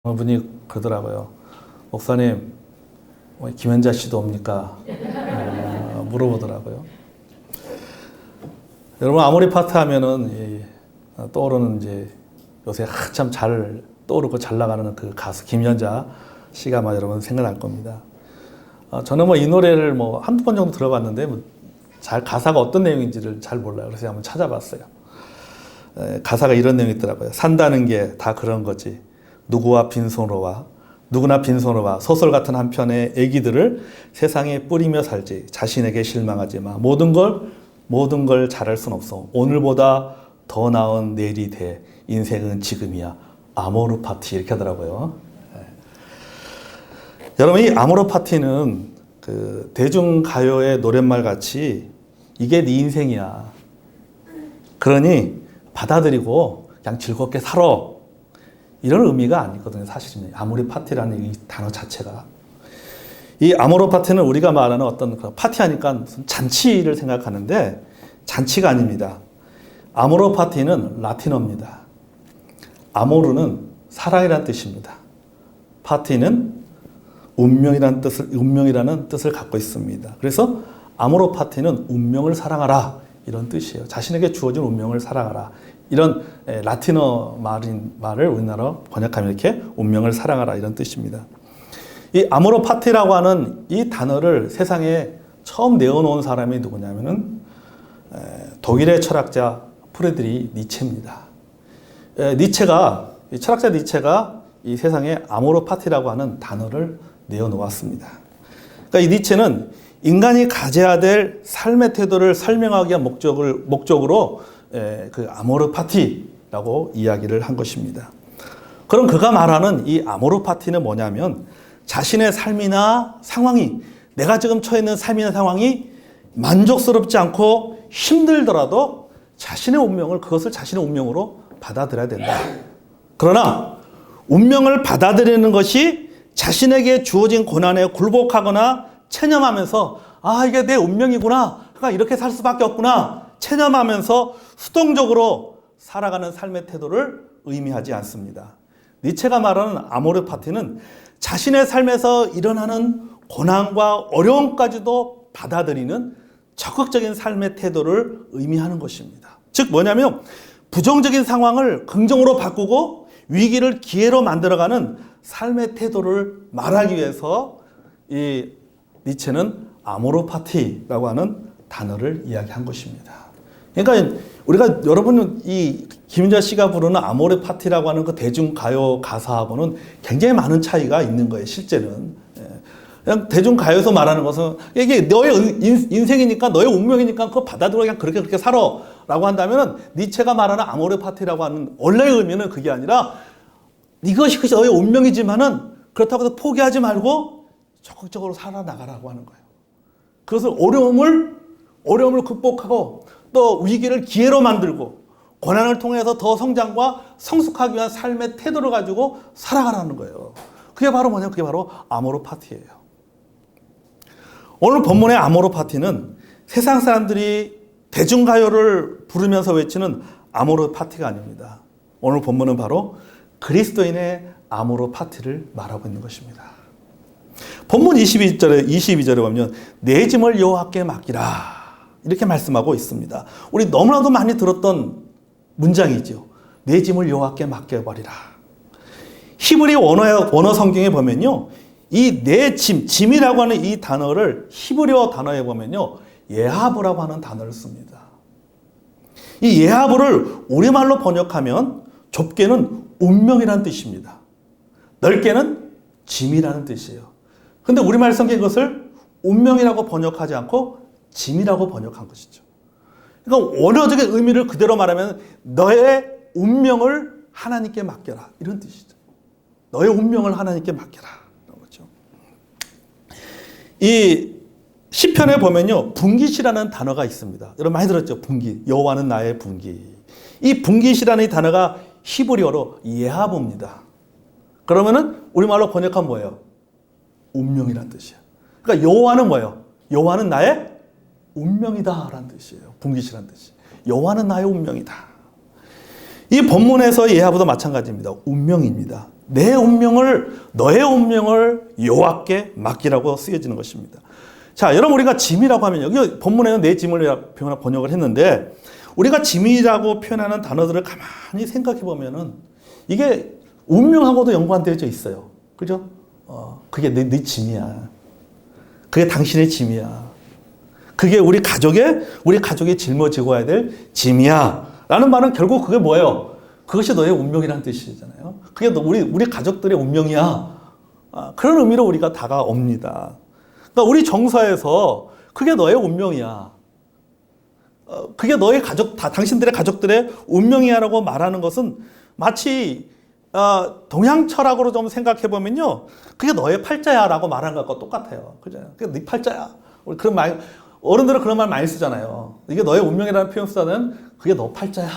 어느 분이 그러더라고요. 목사님, 김현자 씨도 옵니까? 물어보더라고요. 여러분, 아모레 파트 하면은 떠오르는 이제 요새 한참 잘 떠오르고 잘 나가는 그 가수 김연자 씨가 아마 여러분 생각날 겁니다. 저는 이 노래를 한두 번 정도 들어봤는데 잘 가사가 어떤 내용인지를 잘 몰라요. 그래서 한번 찾아봤어요. 가사가 이런 내용이 있더라고요. 산다는 게 다 그런 거지. 누구나 빈손으로 와 소설 같은 한 편의 애기들을 세상에 뿌리며 살지. 자신에게 실망하지 마. 모든 걸 잘할 순 없어. 오늘보다 더 나은 내일이 돼. 인생은 지금이야. 아모르 파티 이렇게 하더라고요. 여러분, 이 아모르 파티는 그 대중가요의 노랫말 같이 이게 네 인생이야. 그러니 받아들이고 그냥 즐겁게 살아. 이런 의미가 아니거든요. 사실은 아모르 파티라는 이 단어 자체가. 이 아모르 파티는 우리가 말하는 어떤 파티하니까 무슨 잔치를 생각하는데 잔치가 아닙니다. 아모르 파티는 라틴어입니다. 아모르는 사랑이라는 뜻입니다. 파티는 운명이라는 뜻을 갖고 있습니다. 그래서 아모르 파티는 운명을 사랑하라 이런 뜻이에요. 자신에게 주어진 운명을 사랑하라. 이런 라틴어 말을 우리나라로 번역하면 이렇게 운명을 사랑하라 이런 뜻입니다. 이 아모르 파티라고 하는 이 단어를 세상에 처음 내어놓은 사람이 누구냐면은 독일의 철학자 프리드리히 니체입니다. 철학자 니체가 이 세상에 아모르 파티라고 하는 단어를 내어놓았습니다. 그러니까 이 니체는 인간이 가져야 될 삶의 태도를 설명하기 위한 목적으로 그 아모르 파티라고 이야기를 한 것입니다. 그럼 그가 말하는 이 아모르 파티는 뭐냐면 자신의 삶이나 상황이 내가 지금 처해 있는 삶이나 상황이 만족스럽지 않고 힘들더라도 그것을 자신의 운명으로 받아들여야 된다. 그러나 운명을 받아들이는 것이 자신에게 주어진 고난에 굴복하거나 체념하면서 이게 내 운명이구나. 그러니까 이렇게 살 수밖에 없구나. 체념하면서 수동적으로 살아가는 삶의 태도를 의미하지 않습니다. 니체가 말하는 아모르 파티는 자신의 삶에서 일어나는 고난과 어려움까지도 받아들이는 적극적인 삶의 태도를 의미하는 것입니다. 즉 뭐냐면 부정적인 상황을 긍정으로 바꾸고 위기를 기회로 만들어가는 삶의 태도를 말하기 위해서 이 니체는 아모르 파티라고 하는 단어를 이야기한 것입니다. 그러니까 여러분은 이 김윤자 씨가 부르는 아모르 파티라고 하는 그 대중가요 가사하고는 굉장히 많은 차이가 있는 거예요, 실제는. 그냥 대중가요에서 말하는 것은 이게 너의 인생이니까 너의 운명이니까 그거 받아들여 그냥 그렇게 살아 라고 한다면 니체가 말하는 아모르 파티라고 하는 원래의 의미는 그게 아니라 이것이 너의 운명이지만은 그렇다고 해서 포기하지 말고 적극적으로 살아나가라고 하는 거예요. 그것을 어려움을 극복하고 또 위기를 기회로 만들고 고난을 통해서 더 성장과 성숙하기 위한 삶의 태도를 가지고 살아가라는 거예요. 그게 바로 뭐냐면 그게 바로 아모르 파티예요. 오늘 본문의 아모르 파티는 세상 사람들이 대중가요를 부르면서 외치는 아모르 파티가 아닙니다. 오늘 본문은 바로 그리스도인의 아모르 파티를 말하고 있는 것입니다. 본문 22절에 보면 내 짐을 여호와께 맡기라 이렇게 말씀하고 있습니다. 우리 너무나도 많이 들었던 문장이죠. 내 짐을 여호와께 맡겨버리라. 히브리 원어 성경에 보면요, 이 내 짐이라고 하는 이 단어를 히브리어 단어에 보면요, 예하브라고 하는 단어를 씁니다. 이 예하브를 우리말로 번역하면 좁게는 운명이라는 뜻입니다. 넓게는 짐이라는 뜻이에요. 근데 우리말 성경이 이것을 운명이라고 번역하지 않고 짐이라고 번역한 것이죠. 그러니까 원어적인 의미를 그대로 말하면 너의 운명을 하나님께 맡겨라 이런 뜻이죠. 너의 운명을 하나님께 맡겨라 이런 거죠. 이 시편에 보면요, 분깃이라는 단어가 있습니다. 여러분 많이 들었죠? 분깃. 여호와는 나의 분깃. 이 분깃이라는 이 단어가 히브리어로 예하브입니다. 그러면은 우리말로 번역하면 뭐예요? 운명이라는 뜻이에요. 그러니까 여호와는 뭐예요? 여호와는 나의 운명이다라는 뜻이에요. 분깃이라는 뜻이. 여호와는 나의 운명이다. 이 본문에서 예하브도 마찬가지입니다. 운명입니다. 너의 운명을 여호와께 맡기라고 쓰여지는 것입니다. 자, 여러분 우리가 짐이라고 하면 여기 본문에는 내 짐을 번역을 했는데 우리가 짐이라고 표현하는 단어들을 가만히 생각해 보면은 이게 운명하고도 연관되어져 있어요. 그죠? 그게 네 짐이야. 그게 당신의 짐이야. 그게 우리 가족이 짊어지고 와야 될 짐이야. 라는 말은 결국 그게 뭐예요? 그것이 너의 운명이라는 뜻이잖아요. 그게 우리 가족들의 운명이야. 그런 의미로 우리가 다가옵니다. 그러니까 우리 정서에서 그게 너의 운명이야. 그게 너의 당신들의 가족들의 운명이야라고 말하는 것은 마치 동양 철학으로 좀 생각해 보면요, 그게 너의 팔자야라고 말하는 것과 똑같아요. 그죠? 그게 네 팔자야. 우리 그런 말, 어른들은 그런 말 많이 쓰잖아요. 이게 너의 운명이라는 표현보다는 그게 너 팔자야,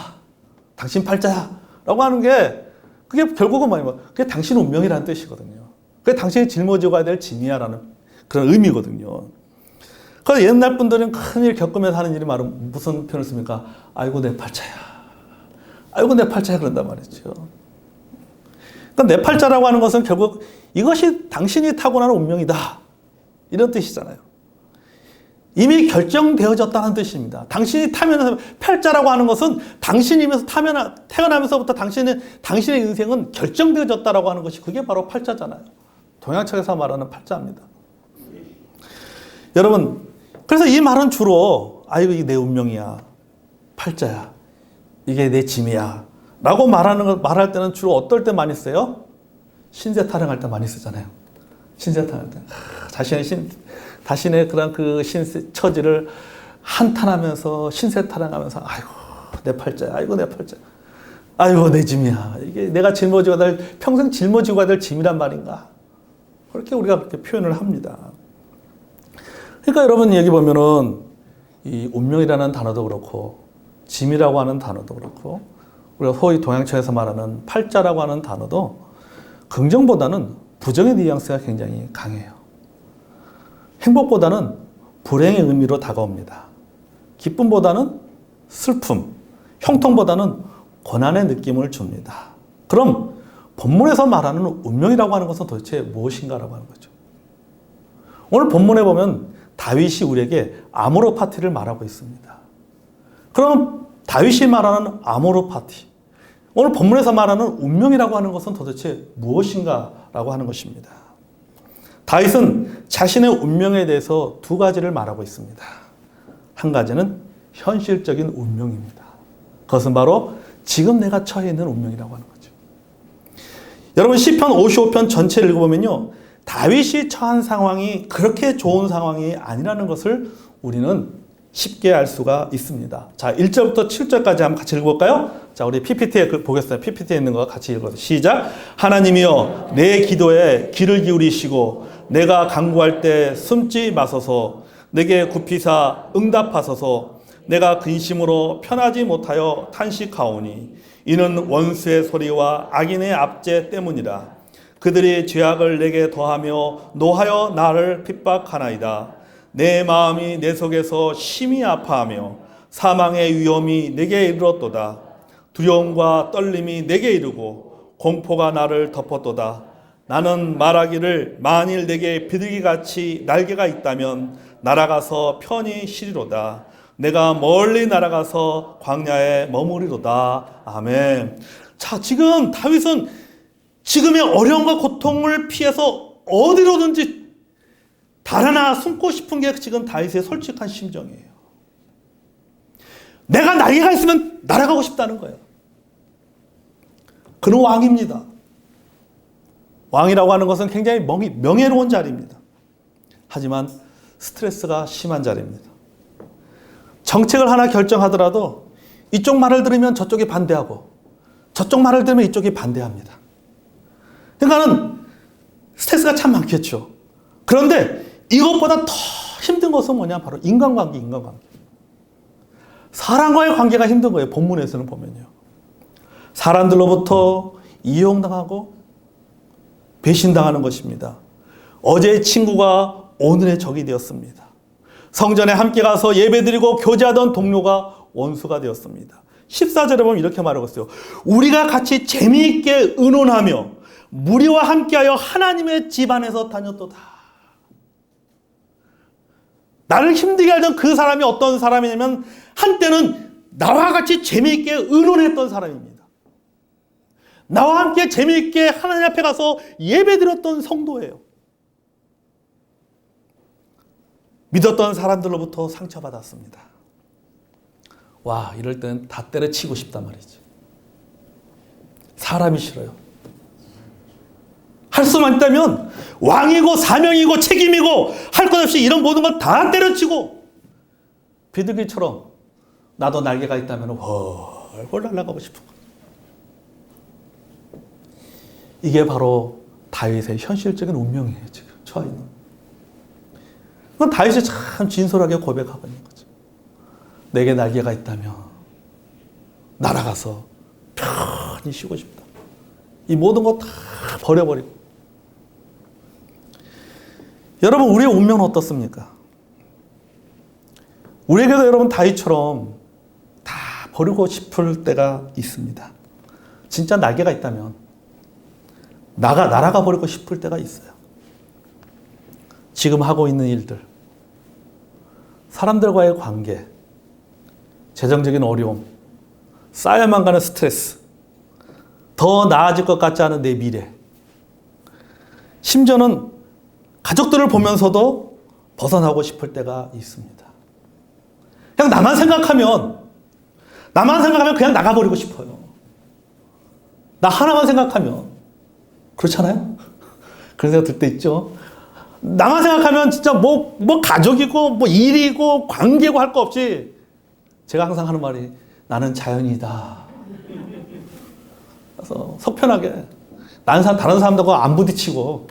당신 팔자야라고 하는 게 그게 결국은 뭐냐면 그게 당신 운명이라는 뜻이거든요. 그게 당신이 짊어지고 가야 될 짐이야라는 그런 의미거든요. 그래서 옛날 분들은 큰일 겪으면서 하는 일이 말은 무슨 표현을 씁니까? 아이고 내 팔자야. 아이고 내 팔자야 그런단 말이죠. 그러니까 내 팔자라고 하는 것은 결국 이것이 당신이 타고나는 운명이다. 이런 뜻이잖아요. 이미 결정되어졌다는 뜻입니다. 당신이 타면서 팔자라고 하는 것은 당신이면서 태어나면서부터 당신의 인생은 결정되어졌다라고 하는 것이 그게 바로 팔자잖아요. 동양책에서 말하는 팔자입니다. 여러분, 그래서 이 말은 주로 아이고 이게 내 운명이야, 팔자야, 이게 내 짐이야 라고 말할 때는 주로 어떨 때 많이 써요? 신세 타령할 때 많이 쓰잖아요. 신세 타령할 때 자신의 그런 그 신세 처지를 한탄하면서 신세 타령하면서 아이고 내 팔자야, 아이고 내 팔자, 아이고 내 짐이야, 이게 내가 평생 짊어지고 가야 될 짐이란 말인가, 그렇게 우리가 그렇게 표현을 합니다. 그러니까 여러분 여기 보면은 이 운명이라는 단어도 그렇고 짐이라고 하는 단어도 그렇고 우리가 소위 동양처에서 말하는 팔자라고 하는 단어도 긍정보다는 부정의 뉘앙스가 굉장히 강해요. 행복보다는 불행의 의미로 다가옵니다. 기쁨보다는 슬픔, 형통보다는 고난의 느낌을 줍니다. 그럼 본문에서 말하는 운명이라고 하는 것은 도대체 무엇인가라고 하는 거죠. 오늘 본문에 보면 다윗이 우리에게 아모르파티를 말하고 있습니다. 그럼 다윗이 말하는 아모르파티, 오늘 본문에서 말하는 운명이라고 하는 것은 도대체 무엇인가라고 하는 것입니다. 다윗은 자신의 운명에 대해서 두 가지를 말하고 있습니다. 한 가지는 현실적인 운명입니다. 그것은 바로 지금 내가 처해 있는 운명이라고 하는 거죠. 여러분 시편 55편 전체를 읽어보면요, 다윗이 처한 상황이 그렇게 좋은 상황이 아니라는 것을 우리는 쉽게 알 수가 있습니다. 자, 1절부터 7절까지 한번 같이 읽어볼까요? 자, 우리 PPT에 보겠어요. PPT에 있는 거 같이 읽어서 시작. 하나님이여 내 기도에 귀를 기울이시고 내가 간구할 때 숨지 마소서. 내게 굽히사 응답하소서. 내가 근심으로 편하지 못하여 탄식하오니 이는 원수의 소리와 악인의 압제 때문이라. 그들이 죄악을 내게 더하며 노하여 나를 핍박하나이다. 내 마음이 내 속에서 심히 아파하며 사망의 위험이 내게 이르렀도다. 두려움과 떨림이 내게 이르고 공포가 나를 덮었도다. 나는 말하기를 만일 내게 비둘기같이 날개가 있다면 날아가서 편히 쉬리로다. 내가 멀리 날아가서 광야에 머무리로다. 아멘. 자, 지금 다윗은 지금의 어려움과 고통을 피해서 어디로든지 달아나 숨고 싶은 게 지금 다윗의 솔직한 심정이에요. 내가 날개가 있으면 날아가고 싶다는 거예요. 그는 왕입니다. 왕이라고 하는 것은 굉장히 명예로운 자리입니다. 하지만 스트레스가 심한 자리입니다. 정책을 하나 결정하더라도 이쪽 말을 들으면 저쪽이 반대하고 저쪽 말을 들으면 이쪽이 반대합니다. 그러니까는 스트레스가 참 많겠죠. 그런데 이것보다 더 힘든 것은 뭐냐? 바로 인간관계. 사람과의 관계가 힘든 거예요. 본문에서는 보면요. 사람들로부터 이용당하고 배신당하는 것입니다. 어제의 친구가 오늘의 적이 되었습니다. 성전에 함께 가서 예배드리고 교제하던 동료가 원수가 되었습니다. 14절에 보면 이렇게 말하고 있어요. 우리가 같이 재미있게 의논하며 무리와 함께하여 하나님의 집안에서 다녔도다. 나를 힘들게 하던 그 사람이 어떤 사람이냐면 한때는 나와 같이 재미있게 의논했던 사람입니다. 나와 함께 재미있게 하나님 앞에 가서 예배드렸던 성도예요. 믿었던 사람들로부터 상처받았습니다. 와, 이럴 땐 다 때려치고 싶단 말이죠. 사람이 싫어요. 할 수만 있다면 왕이고 사명이고 책임이고 할 것 없이 이런 모든 걸 다 때려치고 비둘기처럼 나도 날개가 있다면 훨훨 날아가고 싶은 거예요. 이게 바로 다윗의 현실적인 운명이에요. 지금 처해 있는. 그건 다윗이 참 진솔하게 고백하고 있는 거죠. 내게 날개가 있다면 날아가서 편히 쉬고 싶다. 이 모든 거 다 버려버리고. 여러분, 우리의 운명은 어떻습니까? 우리에게도 여러분 다윗처럼 다 버리고 싶을 때가 있습니다. 진짜 날개가 있다면 날아가 버리고 싶을 때가 있어요. 지금 하고 있는 일들, 사람들과의 관계, 재정적인 어려움, 쌓여만 가는 스트레스, 더 나아질 것 같지 않은 내 미래, 심지어는 가족들을 보면서도 벗어나고 싶을 때가 있습니다. 그냥 나만 생각하면 그냥 나가버리고 싶어요. 나 하나만 생각하면. 그렇잖아요? 그런 생각 들 때 있죠? 나만 생각하면 진짜 뭐 가족이고, 뭐 일이고, 관계고 할 거 없이 제가 항상 하는 말이 나는 자연이다. 그래서 속편하게 다른 사람들과 안 부딪히고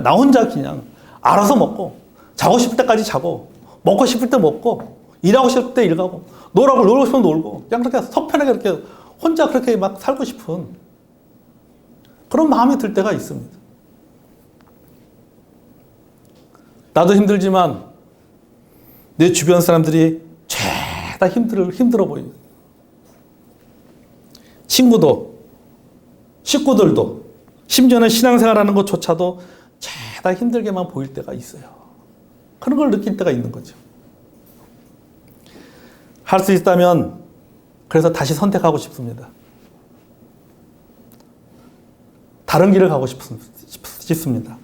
나 혼자 그냥 알아서 먹고 자고 싶을 때까지 자고 먹고 싶을 때 먹고 일하고 싶을 때 일하고 놀고 싶으면 놀고 그냥 그렇게 속편하게 이렇게 혼자 그렇게 막 살고 싶은 그런 마음이 들 때가 있습니다. 나도 힘들지만 내 주변 사람들이 죄다 힘들어 보여요. 친구도, 식구들도, 심지어는 신앙생활하는 것조차도 죄다 힘들게만 보일 때가 있어요. 그런 걸 느낄 때가 있는 거죠. 할 수 있다면 그래서 다시 선택하고 싶습니다. 다른 길을 가고 싶습니다.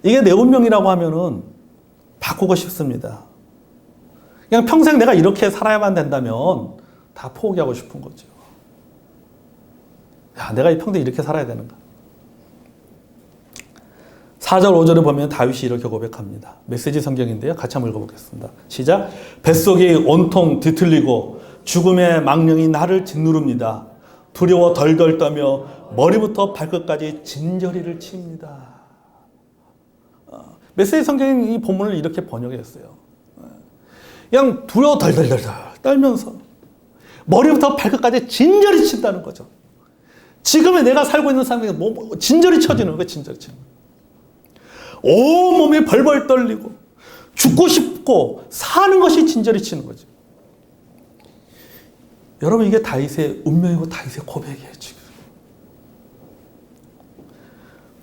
이게 내 운명이라고 하면은 바꾸고 싶습니다. 그냥 평생 내가 이렇게 살아야만 된다면 다 포기하고 싶은 거죠. 야, 내가 이 평생 이렇게 살아야 되는가? 4절, 5절을 보면 다윗이 이렇게 고백합니다. 메시지 성경인데요. 같이 한번 읽어보겠습니다. 시작. 뱃속이 온통 뒤틀리고 죽음의 망령이 나를 짓누릅니다. 두려워 덜덜 떠며 머리부터 발끝까지 진저리를 칩니다. 메시지 성경이 이 본문을 이렇게 번역했어요. 그냥 두려워 덜덜 떨면서 머리부터 발끝까지 진저리 친다는 거죠. 지금의 내가 살고 있는 삶이 진저리 쳐지는 거예요. 진저리 치는 거예요. 온몸이 벌벌 떨리고 죽고 싶고 사는 것이 진저리 치는 거죠. 여러분, 이게 다윗의 운명이고 다윗의 고백이에요. 지금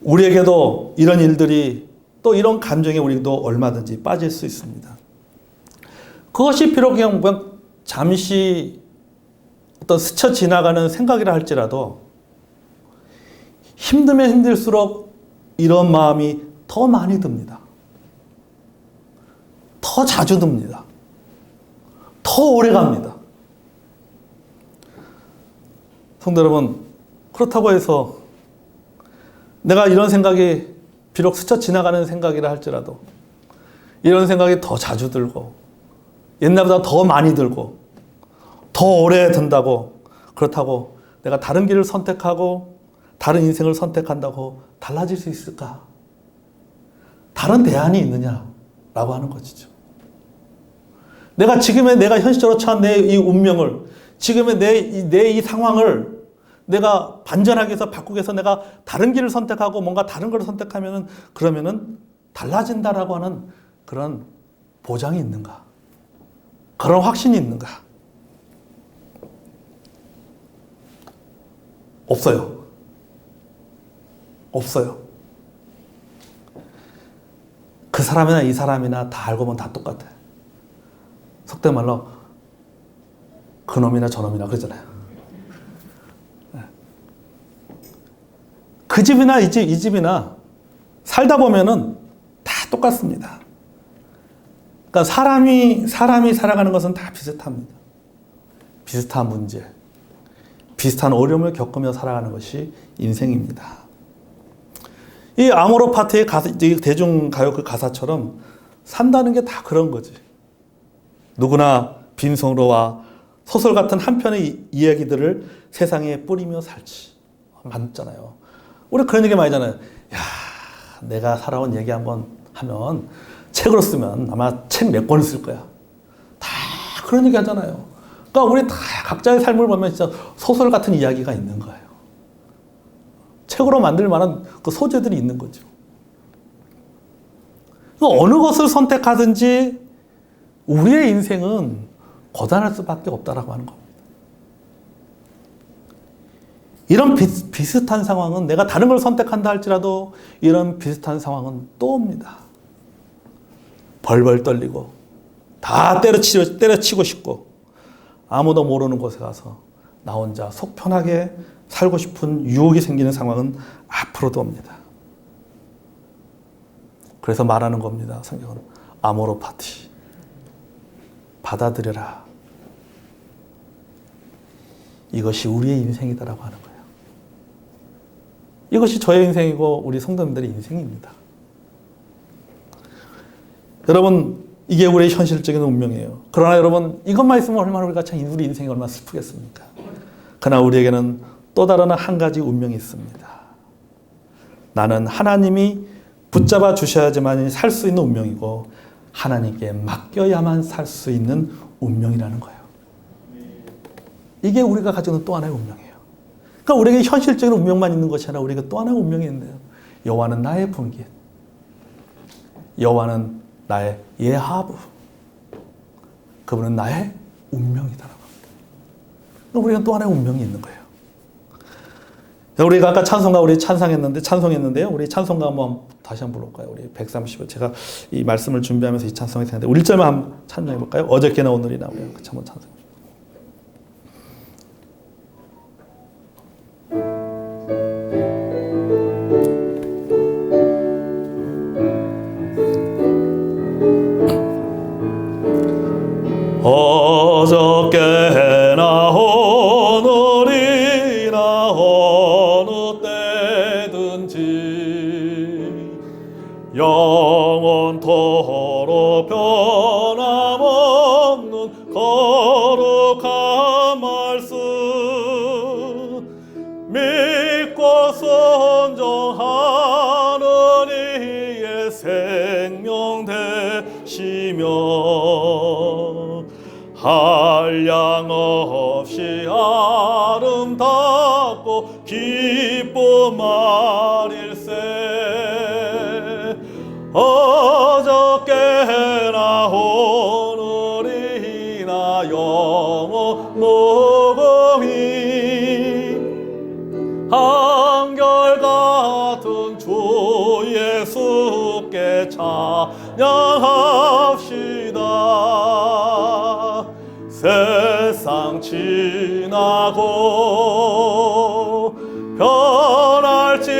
우리에게도 이런 일들이 또 이런 감정에 우리도 얼마든지 빠질 수 있습니다. 그것이 비록 그냥 잠시 어떤 스쳐 지나가는 생각이라 할지라도 힘들면 힘들수록 이런 마음이 더 많이 듭니다. 더 자주 듭니다. 더 오래 갑니다. 성도 여러분, 그렇다고 해서 내가 이런 생각이 비록 스쳐 지나가는 생각이라 할지라도 이런 생각이 더 자주 들고 옛날보다 더 많이 들고 더 오래 든다고 그렇다고 내가 다른 길을 선택하고 다른 인생을 선택한다고 달라질 수 있을까? 다른 대안이 있느냐라고 하는 것이죠. 내가 현실적으로 처한 내 이 운명을, 지금의 내 이 상황을 내가 반전하기 위해서 바꾸기 위해서 내가 다른 길을 선택하고 뭔가 다른 걸 선택하면은 그러면은 달라진다라고 하는 그런 보장이 있는가? 그런 확신이 있는가? 없어요. 없어요. 그 사람이나 이 사람이나 다 알고 보면 다 똑같아. 속된 말로 그놈이나 저놈이나 그러잖아요. 그 집이나 이 집이나 살다 보면은 다 똑같습니다. 그러니까 사람이 살아가는 것은 다 비슷합니다. 비슷한 문제, 비슷한 어려움을 겪으며 살아가는 것이 인생입니다. 이 아모르 파티의 가사, 대중가요 그 가사처럼 산다는 게 다 그런 거지. 누구나 빈손으로와 소설 같은 한 편의 이야기들을 세상에 뿌리며 살지. 맞잖아요. 우리 그런 얘기 많이 하잖아요. 야, 내가 살아온 얘기 한번 하면 책으로 쓰면 아마 책 몇 권을 쓸 거야. 다 그런 얘기 하잖아요. 그러니까 우리 다 각자의 삶을 보면 진짜 소설 같은 이야기가 있는 거예요. 책으로 만들 만한 그 소재들이 있는 거죠. 어느 것을 선택하든지 우리의 인생은 고단할 수밖에 없다라고 하는 겁니다. 이런 비슷한 상황은 내가 다른 걸 선택한다 할지라도 이런 비슷한 상황은 또 옵니다. 벌벌 떨리고 다 때려치고 싶고 아무도 모르는 곳에 가서 나 혼자 속 편하게 살고 싶은 유혹이 생기는 상황은 앞으로도 옵니다. 그래서 말하는 겁니다. 성경은 아모르 파티. 받아들여라. 이것이 우리의 인생이다라고 하는 거예요. 이것이 저의 인생이고 우리 성도님들의 인생입니다. 여러분, 이게 우리의 현실적인 운명이에요. 그러나 여러분, 이것만 있으면 얼마나 우리가 참 우리 인생이 얼마나 슬프겠습니까? 그러나 우리에게는 또 다른 한 가지 운명이 있습니다. 나는 하나님이 붙잡아 주셔야지만 살 수 있는 운명이고 하나님께 맡겨야만 살 수 있는 운명이라는 거예요. 이게 우리가 가지고 있는 또 하나의 운명이에요. 그러니까 우리에게 현실적인 운명만 있는 것이 아니라 우리에게 또 하나의 운명이 있는데요. 여호와는 나의 분깃. 여호와는 나의 예하부. 그분은 나의 운명이다라고 합니다. 우리가 또 하나의 운명이 있는 거예요. 우리가 아까 우리 찬송했는데요. 우리 찬송가 한번 다시 한번 불러볼까요? 우리 130번. 제가 이 말씀을 준비하면서 이 찬송이 생각했는데, 우리 1절만 한번 찬송해볼까요? 어저께나 오늘이나 우리 같이 한번 찬송. 어저께나 오늘이나 어느 때든지 영원토록 변함없는 거룩한 말씀 믿고 순종하는 이의 생명 되시며 한량 없이 아름답고 기쁜 말일세 어저께나 오늘이나 영원 무궁히 한결같은 주 예수께 찬양합시다. 세상 지나고 변할지라도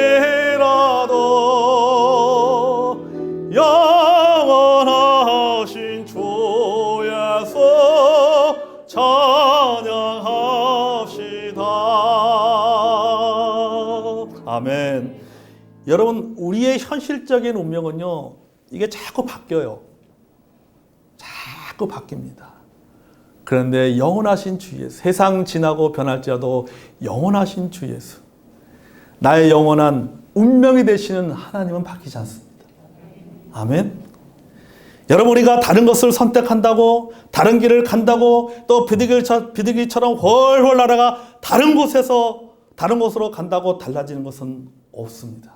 영원하신 주 예수 찬양합시다. 아멘. 여러분, 우리의 현실적인 운명은요, 이게 자꾸 바뀌어요. 자꾸 바뀝니다. 그런데 영원하신 주 예수, 세상 지나고 변할지라도 영원하신 주 예수, 나의 영원한 운명이 되시는 하나님은 바뀌지 않습니다. 아멘. 여러분, 우리가 다른 것을 선택한다고, 다른 길을 간다고, 또 비둘기처럼 훨훨 날아가 다른 곳으로 간다고 달라지는 것은 없습니다.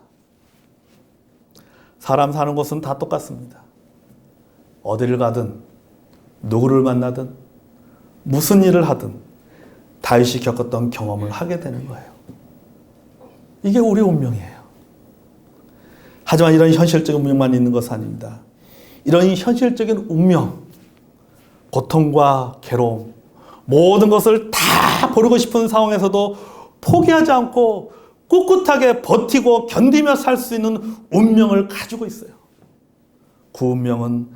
사람 사는 곳은 다 똑같습니다. 어디를 가든, 누구를 만나든, 무슨 일을 하든 다윗이 겪었던 경험을 하게 되는 거예요. 이게 우리 운명이에요. 하지만 이런 현실적인 운명만 있는 것은 아닙니다. 이런 현실적인 운명, 고통과 괴로움, 모든 것을 다 버리고 싶은 상황에서도 포기하지 않고 꿋꿋하게 버티고 견디며 살 수 있는 운명을 가지고 있어요. 그 운명은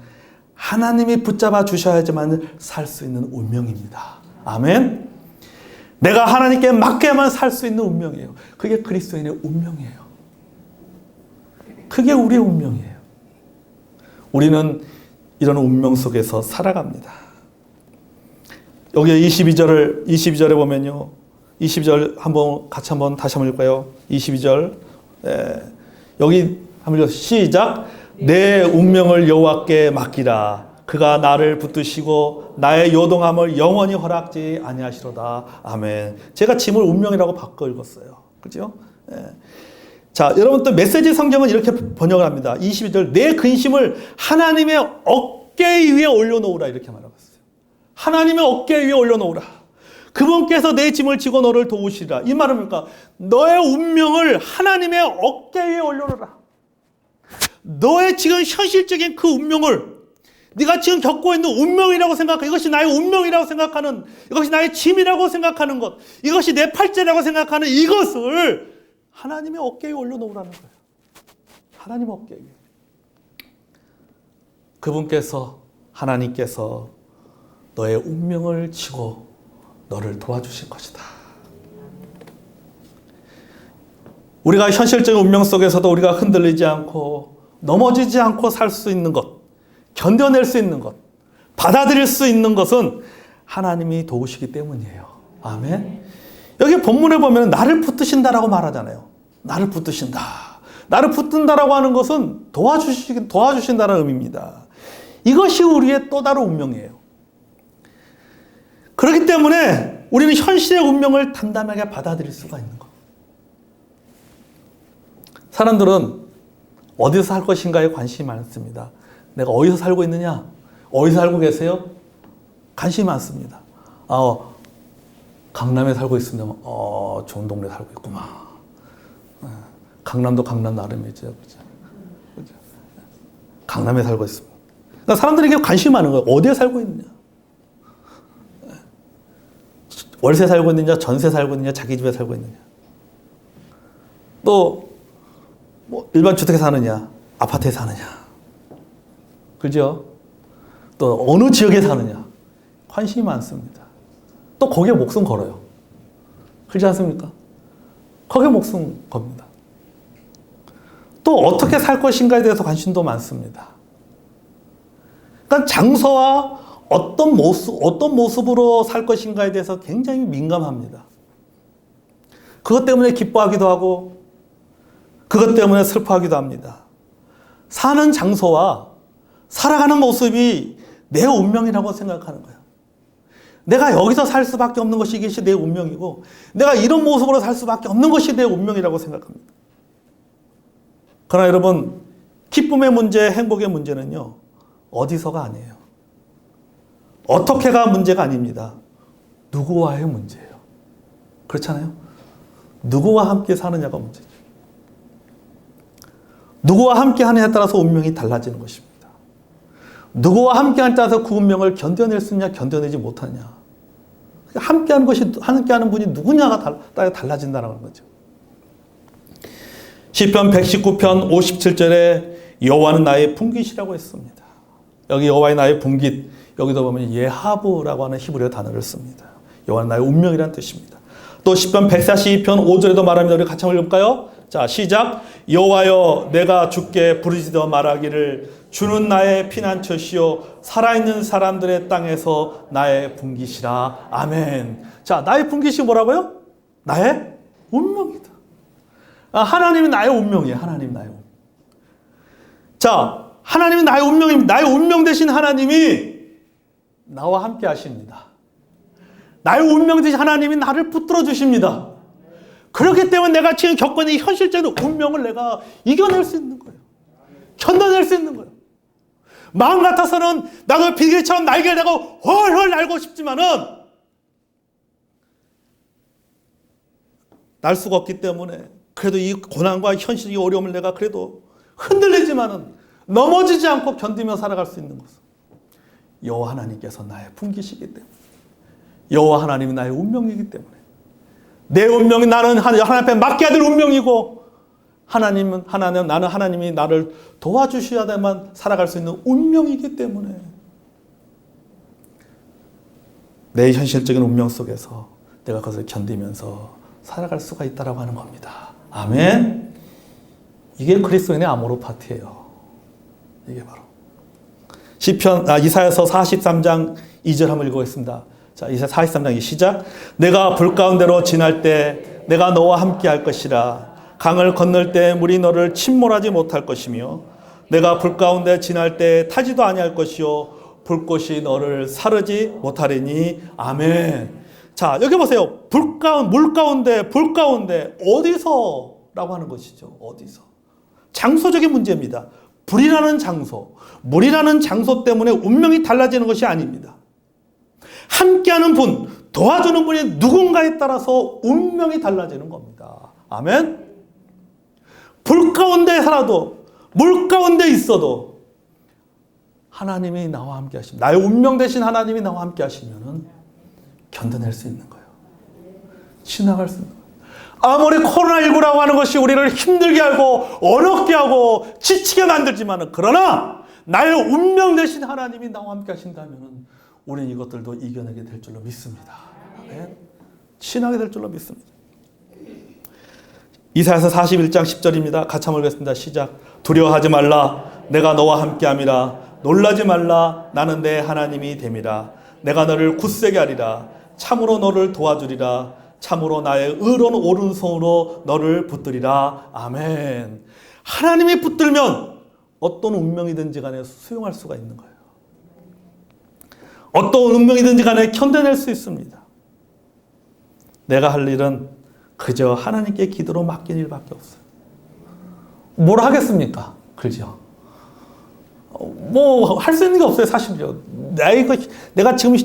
하나님이 붙잡아 주셔야지만 살 수 있는 운명입니다. 아멘. 내가 하나님께 맡겨야만 살 수 있는 운명이에요. 그게 그리스도인의 운명이에요. 그게 우리의 운명이에요. 우리는 이런 운명 속에서 살아갑니다. 여기 22절에 보면요. 22절 다시 한번 읽을까요? 22절. 여기 한번 읽어요. 시작. 내 운명을 여호와께 맡기라. 그가 나를 붙드시고 나의 요동함을 영원히 허락지 아니하시로다. 아멘. 제가 짐을 운명이라고 바꿔 읽었어요. 그렇죠? 자, 여러분 또 메시지 성경은 이렇게 번역을 합니다. 22절. 내 근심을 하나님의 어깨 위에 올려놓으라. 이렇게 말하고 있어요. 하나님의 어깨 위에 올려놓으라. 그분께서 내 짐을 지고 너를 도우시리라. 이 말은 뭡니까? 너의 운명을 하나님의 어깨 위에 올려놓으라. 너의 지금 현실적인 그 운명을 네가 지금 겪고 있는 운명이라고 생각하는, 이것이 나의 운명이라고 생각하는, 이것이 나의 짐이라고 생각하는 것, 이것이 내 팔자라고 생각하는 이것을 하나님의 어깨에 올려놓으라는 거예요. 하나님 어깨에. 하나님께서 너의 운명을 지고 너를 도와주실 것이다. 우리가 현실적인 운명 속에서도 우리가 흔들리지 않고 넘어지지 않고 살 수 있는 것, 견뎌낼 수 있는 것, 받아들일 수 있는 것은 하나님이 도우시기 때문이에요. 아멘. 여기 본문에 보면 나를 붙드신다라고 말하잖아요. 나를 붙드신다. 나를 붙든다라고 하는 것은 도와주신다는 의미입니다. 이것이 우리의 또 다른 운명이에요. 그렇기 때문에 우리는 현실의 운명을 담담하게 받아들일 수가 있는 것. 사람들은 어디서 살 것인가에 관심이 많습니다. 내가 어디서 살고 있느냐? 어디서 살고 계세요? 관심이 많습니다. 강남에 살고 있습니다. 좋은 동네 살고 있구만. 강남도 강남 나름이죠. 그죠? 강남에 살고 있습니다. 그러니까 사람들에게 관심이 많은 거예요. 어디에 살고 있느냐? 월세 살고 있느냐? 전세 살고 있느냐? 자기 집에 살고 있느냐? 또 일반 주택에 사느냐? 아파트에 사느냐? 그죠? 또 어느 지역에 사느냐? 관심이 많습니다. 또 거기에 목숨 걸어요. 그렇지 않습니까? 거기에 목숨 겁니다. 또 어떻게 살 것인가에 대해서 관심도 많습니다. 그러니까 장소와 어떤 모습으로 살 것인가에 대해서 굉장히 민감합니다. 그것 때문에 기뻐하기도 하고 그것 때문에 슬퍼하기도 합니다. 사는 장소와 살아가는 모습이 내 운명이라고 생각하는 거예요. 내가 여기서 살 수밖에 없는 것이 이것이 내 운명이고 내가 이런 모습으로 살 수밖에 없는 것이 내 운명이라고 생각합니다. 그러나 여러분, 기쁨의 문제, 행복의 문제는요, 어디서가 아니에요. 어떻게가 문제가 아닙니다. 누구와의 문제예요. 그렇잖아요? 누구와 함께 사느냐가 문제죠. 누구와 함께 하느냐에 따라서 운명이 달라지는 것입니다. 누구와 함께하느냐에 따라서 그 운명을 견뎌낼 수 있냐, 견뎌내지 못하느냐. 함께하는 분이 누구냐가 달라진다는 거죠. 시편 119편 57절에 여호와는 나의 분깃이라고 했습니다. 여기 여호와의 나의 분깃, 여기도 보면 예하브라고 하는 히브리어 단어를 씁니다. 여호와는 나의 운명이라는 뜻입니다. 또 시편 142편 5절에도 말합니다. 우리 같이 한번 읽을까요? 자, 시작. 여호와여, 내가 주께 부르짖어 말하기를 주는 나의 피난처시요 살아있는 사람들의 땅에서 나의 분깃이라. 아멘. 자, 나의 분깃이 뭐라고요? 나의 운명이다. 하나님이 나의 운명이에요. 하나님 나의 운명. 자, 하나님이 나의 운명입니다. 나의 운명 되신 하나님이 나와 함께 하십니다. 나의 운명 되신 하나님이 나를 붙들어 주십니다. 그렇기 때문에 내가 지금 겪고 있는 이 현실적인 운명을 내가 이겨낼 수 있는 거예요. 견뎌낼 수 있는 거예요. 마음 같아서는 나도 비둘기처럼 날개를 내고 훨훨 날고 싶지만은 날 수가 없기 때문에 그래도 이 고난과 현실의 어려움을 내가 그래도 흔들리지만은 넘어지지 않고 견디며 살아갈 수 있는 것은 여호와 하나님께서 나의 분기시기 때문에, 여호와 하나님이 나의 운명이기 때문에, 내 운명이 나는 하나님 앞에 맡겨야 될 운명이고, 나는 하나님이 나를 도와주셔야만 살아갈 수 있는 운명이기 때문에 내 현실적인 운명 속에서 내가 그것을 견디면서 살아갈 수가 있다라고 하는 겁니다. 아멘. 이게 그리스도인의 아모르 파티예요. 이게 바로 이사야서 43장 2절 한번 읽어보겠습니다. 자, 이사야 43장 시작. 내가 불 가운데로 지날 때 내가 너와 함께 할 것이라. 강을 건널 때 물이 너를 침몰하지 못할 것이며 내가 불 가운데 지날 때 타지도 아니할 것이요 불꽃이 너를 사르지 못하리니. 아멘. 자, 여기 보세요. 물 가운데, 불 가운데, 어디서? 라고 하는 것이죠. 어디서? 장소적인 문제입니다. 불이라는 장소, 물이라는 장소 때문에 운명이 달라지는 것이 아닙니다. 함께하는 분, 도와주는 분이 누군가에 따라서 운명이 달라지는 겁니다. 아멘. 불 가운데 살아도, 물 가운데 있어도 하나님이 나와 함께 하시면, 나의 운명 대신 하나님이 나와 함께 하시면은 견뎌낼 수 있는 거예요. 지나갈 수 있는 거예요. 아무리 코로나19라고 하는 것이 우리를 힘들게 하고 어렵게 하고 지치게 만들지만은, 그러나 나의 운명 대신 하나님이 나와 함께 하신다면은 우리는 이것들도 이겨내게 될 줄로 믿습니다. 아멘. 지나게 될 줄로 믿습니다. 이사야서 41장 10절입니다. 같이 한번 읽겠습니다. 시작. 두려워하지 말라. 내가 너와 함께함이라. 놀라지 말라. 나는 내 하나님이 됨이라. 내가 너를 굳세게 하리라. 참으로 너를 도와주리라. 참으로 나의 의로운 오른손으로 너를 붙들이라. 아멘. 하나님이 붙들면 어떤 운명이든지 간에 수용할 수가 있는 거예요. 어떤 운명이든지 간에 견뎌낼 수 있습니다. 내가 할 일은 그저 하나님께 기도로 맡긴 일밖에 없어요. 뭘 하겠습니까? 그죠? 뭐 할 수 있는 게 없어요, 사실요. 내가 지금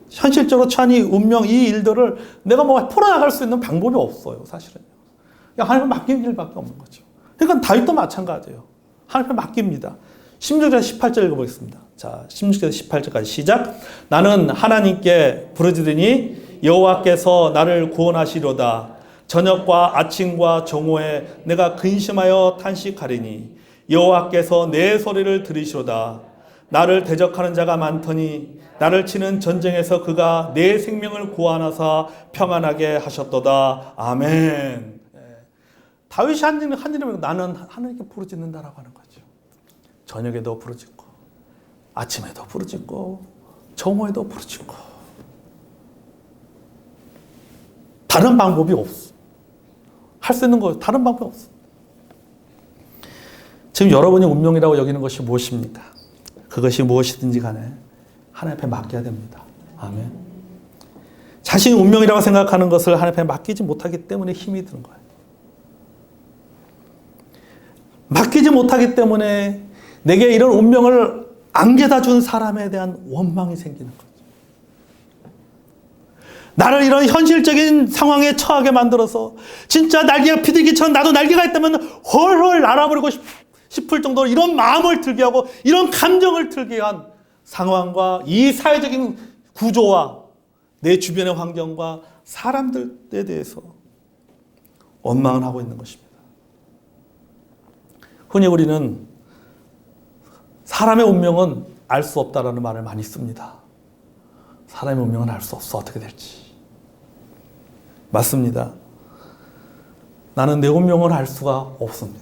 현실적으로 처한 이 운명, 이 일들을 내가 뭐 풀어나갈 수 있는 방법이 없어요, 사실은. 그냥 하나님께 맡긴 일밖에 없는 거죠. 그러니까 다윗도 마찬가지예요. 하나님께 맡깁니다. 16절에서 18절 읽어보겠습니다. 자, 16절에서 18절까지 시작. 나는 하나님께 부르짖으니 여호와께서 나를 구원하시려다. 저녁과 아침과 정오에 내가 근심하여 탄식하리니 여호와께서 내 소리를 들으시로다. 나를 대적하는 자가 많더니 나를 치는 전쟁에서 그가 내 생명을 구원하사 평안하게 하셨도다. 아멘. 다윗이 한 일은 나는 하나님께 부르짖는다라고 하는 거죠. 저녁에도 부르짖고, 아침에도 부르짖고, 정오에도 부르짖고. 다른 방법이 없어. 할 수 있는 거 다른 방법이 없어. 지금 여러분이 운명이라고 여기는 것이 무엇입니까? 그것이 무엇이든지 간에 하나님 앞에 맡겨야 됩니다. 아멘. 자신이 운명이라고 생각하는 것을 하나님 앞에 맡기지 못하기 때문에 힘이 드는 거예요. 맡기지 못하기 때문에 내게 이런 운명을 안겨다 준 사람에 대한 원망이 생기는 거죠. 나를 이런 현실적인 상황에 처하게 만들어서 진짜 날개가 비둘기처럼 나도 날개가 있다면 헐헐 날아버리고 싶을 정도로 이런 마음을 들게 하고 이런 감정을 들게 한 상황과 이 사회적인 구조와 내 주변의 환경과 사람들에 대해서 원망을 하고 있는 것입니다. 흔히 우리는 사람의 운명은 알 수 없다라는 말을 많이 씁니다. 사람의 운명은 알 수 없어. 어떻게 될지. 맞습니다. 나는 내 운명을 알 수가 없습니다.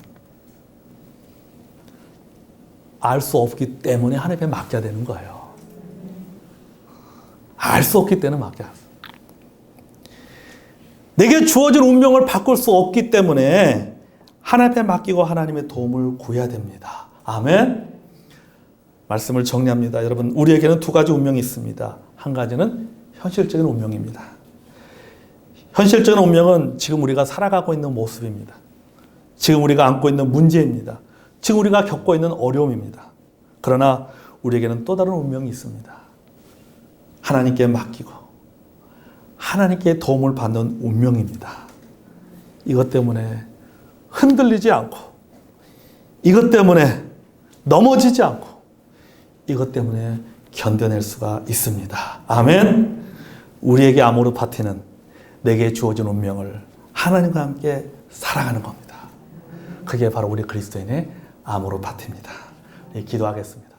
알 수 없기 때문에 하나님께 맡겨야 되는 거예요. 알 수 없기 때문에 맡겨야 돼요. 내게 주어진 운명을 바꿀 수 없기 때문에 하나님께 맡기고 하나님의 도움을 구해야 됩니다. 아멘. 말씀을 정리합니다. 여러분, 우리에게는 두 가지 운명이 있습니다. 한 가지는 현실적인 운명입니다. 현실적인 운명은 지금 우리가 살아가고 있는 모습입니다. 지금 우리가 안고 있는 문제입니다. 지금 우리가 겪고 있는 어려움입니다. 그러나 우리에게는 또 다른 운명이 있습니다. 하나님께 맡기고 하나님께 도움을 받는 운명입니다. 이것 때문에 흔들리지 않고 이것 때문에 넘어지지 않고 이것 때문에 견뎌낼 수가 있습니다. 아멘. 우리에게 아모르 파티는 내게 주어진 운명을 하나님과 함께 살아가는 겁니다. 그게 바로 우리 그리스도인의 아모르 파티입니다. 기도하겠습니다.